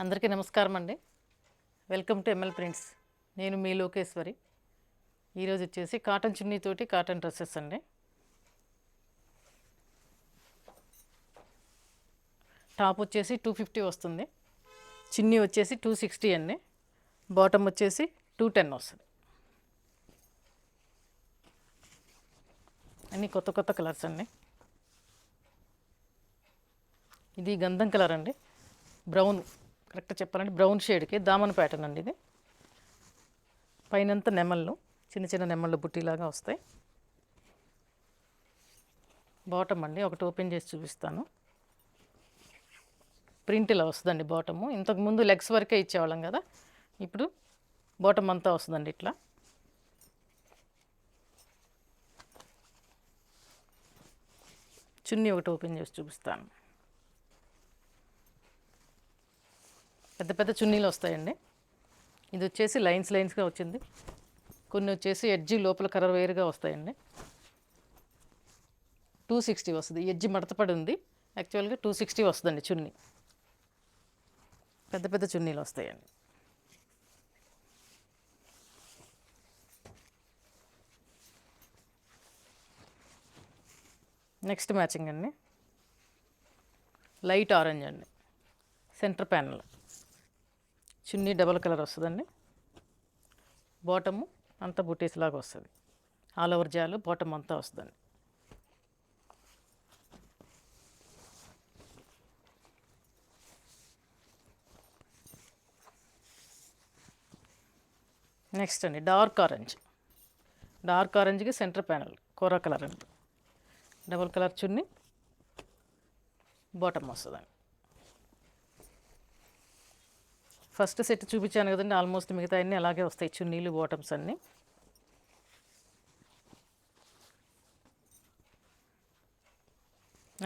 అందరికీ నమస్కారం అండి. Welcome to ML prints. నేను మీ లోకేశ్వరి. ఈరోజు వచ్చేసి కాటన్ చున్నీతోటి కాటన్ డ్రెస్సెస్ అండి. టాప్ వచ్చేసి 250 వస్తుంది, చున్నీ వచ్చేసి 260 అండి, బాటమ్ వచ్చేసి 210 వస్తుంది. అన్నీ కొత్త కొత్త కలర్స్ అండి. ఇది గంధం కలర్ అండి, బ్రౌన్, కరెక్ట్ చెప్పాలంటే బ్రౌన్ షేడ్కి దామన్ ప్యాటర్న్ అండి. ఇది పైనంతా నెమళ్ళు, చిన్న చిన్న నెమళ్ళు బుట్టిలాగా వస్తాయి. బాటమ్ అండి ఒకటి ఓపెన్ చేసి చూపిస్తాను. ప్రింట్ ఇలా వస్తుందండి బాటము. ఇంతకుముందు లెగ్స్ వరకే ఇచ్చేవాళ్ళం కదా, ఇప్పుడు బాటమ్ అంతా వస్తుందండి ఇట్లా. చున్నీ ఒకటి ఓపెన్ చేసి చూపిస్తాను. పెద్ద పెద్ద చున్నీలు వస్తాయండి. ఇది వచ్చేసి లైన్స్గా వచ్చింది, కొన్ని వచ్చేసి ఎడ్జి లోపల కలర్ వేరుగా వస్తాయండి. 260 వస్తుంది. ఎడ్జి మడతపడి ఉంది, యాక్చువల్గా 260 వస్తుందండి చున్నీ. పెద్ద పెద్ద చున్నీలు వస్తాయండి. నెక్స్ట్ మ్యాచింగ్ అండి, లైట్ ఆరెంజ్ అండి, సెంటర్ ప్యానల్. చున్నీ డబల్ కలర్ వస్తుందండి, బాటము అంతా బుటీస్ లాగా వస్తుంది, ఆల్ ఓవర్ జాలు బాటమ్ అంతా వస్తుందండి. నెక్స్ట్ అండి డార్క్ ఆరెంజ్కి సెంటర్ ప్యానల్ కోరా కలర్ అండి, డబల్ కలర్ చున్నీ, బాటమ్ వస్తుందండి. ఫస్ట్ సెట్ చూపించాను కదండి, ఆల్మోస్ట్ మిగతా అన్నీ అలాగే వస్తాయి, చున్నీలు బాటమ్స్ అన్నీ.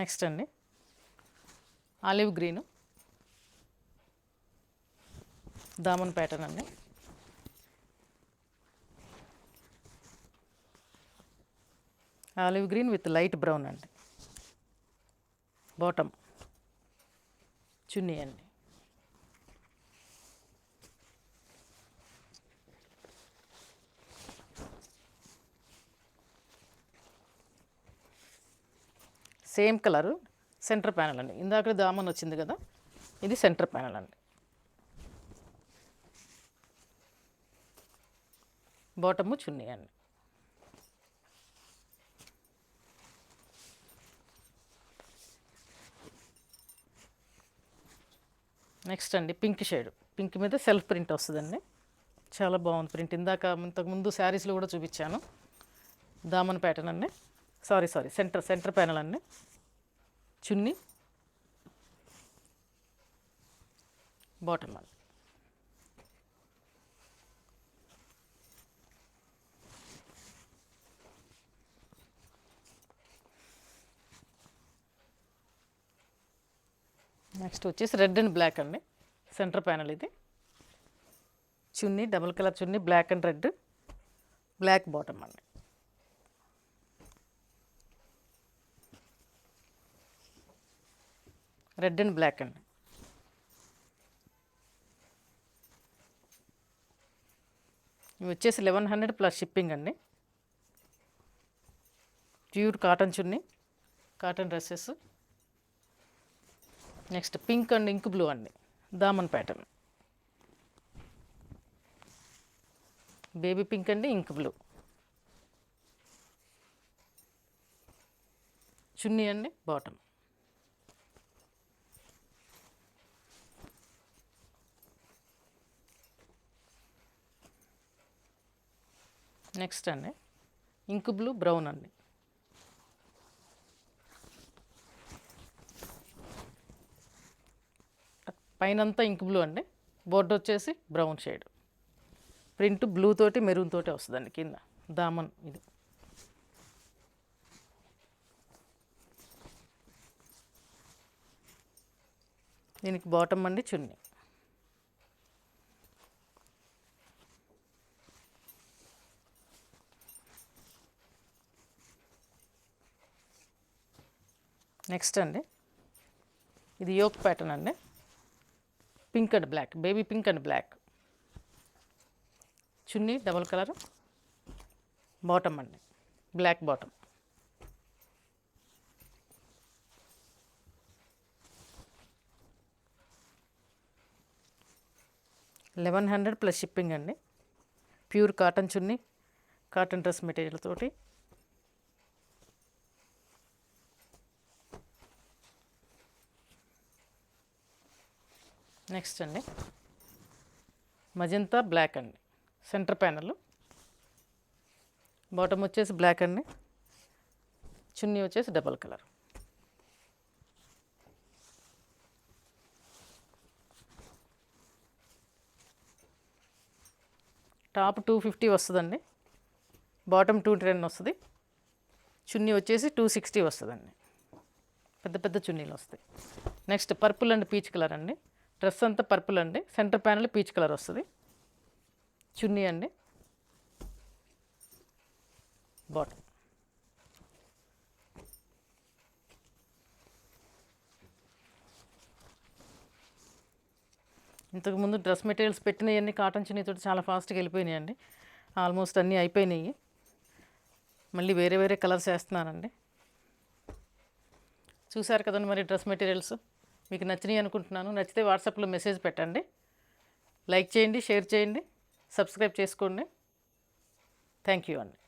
నెక్స్ట్ అండి ఆలివ్ గ్రీను, దామన్ ప్యాటర్న్ అండి. Olive green with light brown అండి, బాటమ్ చున్నీ అండి. సేమ్ కలరు, సెంటర్ ప్యానల్ అండి. ఇందాక దామన్ వచ్చింది కదా, ఇది సెంటర్ ప్యానల్ అండి. బాటము చున్నీ అండి. నెక్స్ట్ అండి పింక్ షేడ్, పింక్ మీద సెల్ఫ్ ప్రింట్ వస్తుందండి, చాలా బాగుంది ప్రింట్. ఇంతకుముందు శారీస్లో కూడా చూపించాను. దామన్ ప్యాటర్న్ అండి, సారీ సెంటర్ ప్యానల్ అండి, చున్నీ, బాటమ్ అండి. నెక్స్ట్ వచ్చేసి రెడ్ అండ్ బ్లాక్ అండి, సెంటర్ ప్యానల్. ఇది chunni double colour chunni, black and red, black bottom అండి. రెడ్ అండ్ బ్లాక్ అండి. ఇవి వచ్చేసి 1100 ప్లస్ షిప్పింగ్ అండి. Pure cotton chunni, cotton dresses. Next pink and ink blue అండి, దామన్ ప్యాటర్న్. బేబీ పింక్ అండి, ఇంక్ బ్లూ చున్నీ అండి, బాటమ్. నెక్స్ట్ అండి ఇంక్ బ్లూ బ్రౌన్ అండి, పైనంతా ఇంక్ బ్లూ అండి, బోర్డర్ వచ్చేసి బ్రౌన్ షేడ్, ప్రింట్ బ్లూ తోటి మెరూన్ తోటి వస్తుందండి కింద దామన్. ఇది దీనికి బాటమ్ అండి, చున్నీ. నెక్స్ట్ అండి ఇది యోక్ ప్యాటర్న్ అండి, pink and black, baby pink and black. చున్నీ డబల్ కలర్, బాటమ్ అండి బ్లాక్ బాటమ్. $1100 ప్లస్ షిప్పింగ్ అండి. ప్యూర్ కాటన్ చున్నీ, కాటన్ డ్రెస్ మెటీరియల్ తోటి. నెక్స్ట్ అండి మజంతా బ్లాక్ అండి, సెంటర్ ప్యానల్, బాటమ్ వచ్చేసి బ్లాక్ అండి, చున్నీ వచ్చేసి డబల్ కలర్. టాప్ 250 వస్తుందండి, బాటమ్ 210 వస్తుంది, చున్నీ వచ్చేసి 260 వస్తుందండి. పెద్ద పెద్ద చున్నీలు వస్తాయి. Next purple and peach colour అండి, డ్రెస్ అంతా పర్పుల్ అండి, సెంటర్ ప్యానల్ పీచ్ కలర్ వస్తుంది, చున్నీ అండి, బాటమ్. ఇంతకుముందు డ్రెస్ మెటీరియల్స్ పెట్టినవన్నీ కాటన్ చున్నీతో చాలా ఫాస్ట్గా వెళ్ళిపోయినాయండి. ఆల్మోస్ట్ అన్నీ అయిపోయినాయి. మళ్ళీ వేరే వేరే కలర్స్ వేస్తున్నానండి. చూసారు కదండి మరి డ్రెస్ మెటీరియల్స్ మీకు నచ్చినాయి అనుకుంటున్నాను. నచ్చితే వాట్సాప్లో మెసేజ్ పెట్టండి, లైక్ చేయండి, షేర్ చేయండి, సబ్స్క్రైబ్ చేసుకోండి. థ్యాంక్ యూ అండి.